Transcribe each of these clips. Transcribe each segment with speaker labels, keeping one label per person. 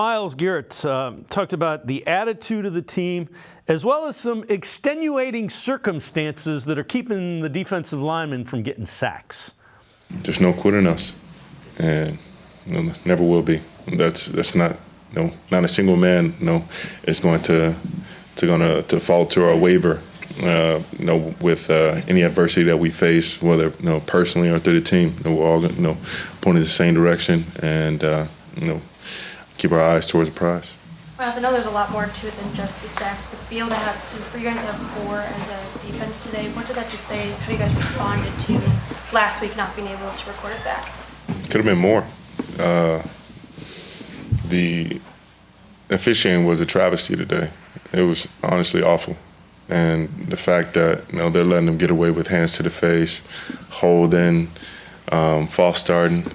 Speaker 1: Myles Garrett talked about the attitude of the team as well as some extenuating circumstances that are keeping the defensive linemen from getting sacks.
Speaker 2: There's no quitting us, and never will be. That's not not a single man is going to fall to our waiver. With any adversity that we face, whether personally or through the team, we're all pointing in the same direction, and keep our eyes towards the prize.
Speaker 3: Myles, I know there's a lot more to it than just the sacks, but to be able to for you guys to have 4 as a defense today, what did that just say? How you guys responded to last week not being able to record a sack?
Speaker 2: Could have been more. The officiating was a travesty today. It was honestly awful. And the fact that they're letting them get away with hands to the face, holding, false starting.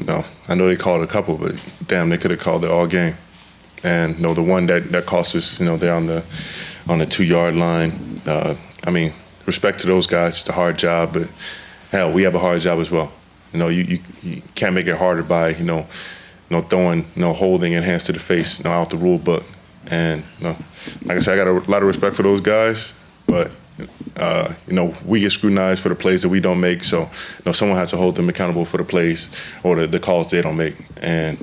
Speaker 2: I know they called a couple, but damn, they could have called it all game. And the one that cost us, they're on the 2-yard line. I mean, respect to those guys. It's a hard job, but hell, we have a hard job as well. You can't make it harder by throwing holding and hands to the face out the rule book. And like I said, I got a lot of respect for those guys. But, we get scrutinized for the plays that we don't make. So, someone has to hold them accountable for the plays or the calls they don't make. And,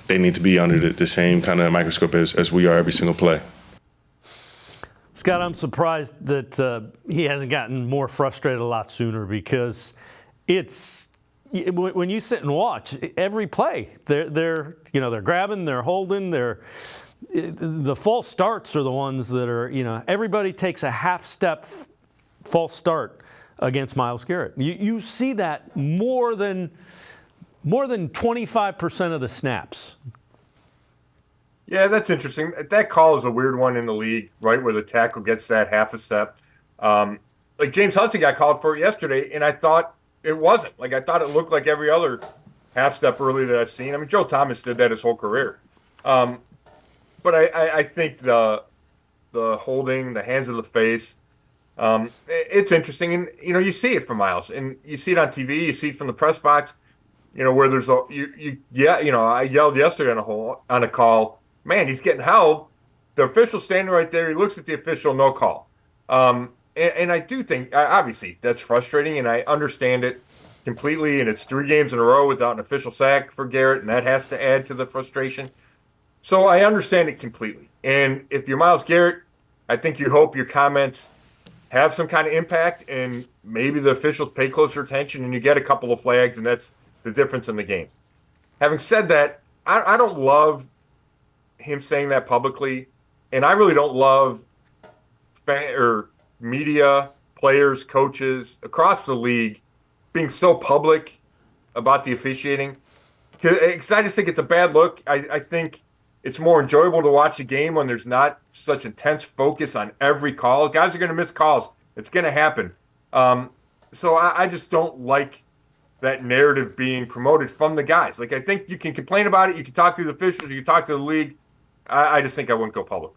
Speaker 2: they need to be under the same kind of microscope as we are every single play.
Speaker 1: Scott, I'm surprised that he hasn't gotten more frustrated a lot sooner, because when you sit and watch every play, they're grabbing, they're holding, the false starts are the ones that are, everybody takes a half-step false start against Myles Garrett. You see that more than 25% of the snaps.
Speaker 4: Yeah, that's interesting. That call is a weird one in the league, right, where the tackle gets that half a step. Like James Hudson got called for it yesterday, and I thought it wasn't. Like, I thought it looked like every other half step early that I've seen. I mean, Joe Thomas did that his whole career. But I think the holding, the hands of the face, it's interesting. And, you see it from Myles. And you see it on TV. You see it from the press box, where there's I yelled yesterday on a call, man, he's getting held. The official's standing right there. He looks at the official, no call. And I do think, obviously, that's frustrating, and I understand it completely. And it's 3 games in a row without an official sack for Garrett, and that has to add to the frustration. So I understand it completely. And if you're Myles Garrett, I think you hope your comments have some kind of impact, and maybe the officials pay closer attention and you get a couple of flags, and that's the difference in the game. Having said that, I don't love him saying that publicly, and I really don't love media, players, coaches across the league being so public about the officiating. Because I just think it's a bad look. I think it's more enjoyable to watch a game when there's not such intense focus on every call. Guys are going to miss calls. It's going to happen. So I just don't like that narrative being promoted from the guys. Like, I think you can complain about it. You can talk to the officials. You can talk to the league. I just think I wouldn't go public.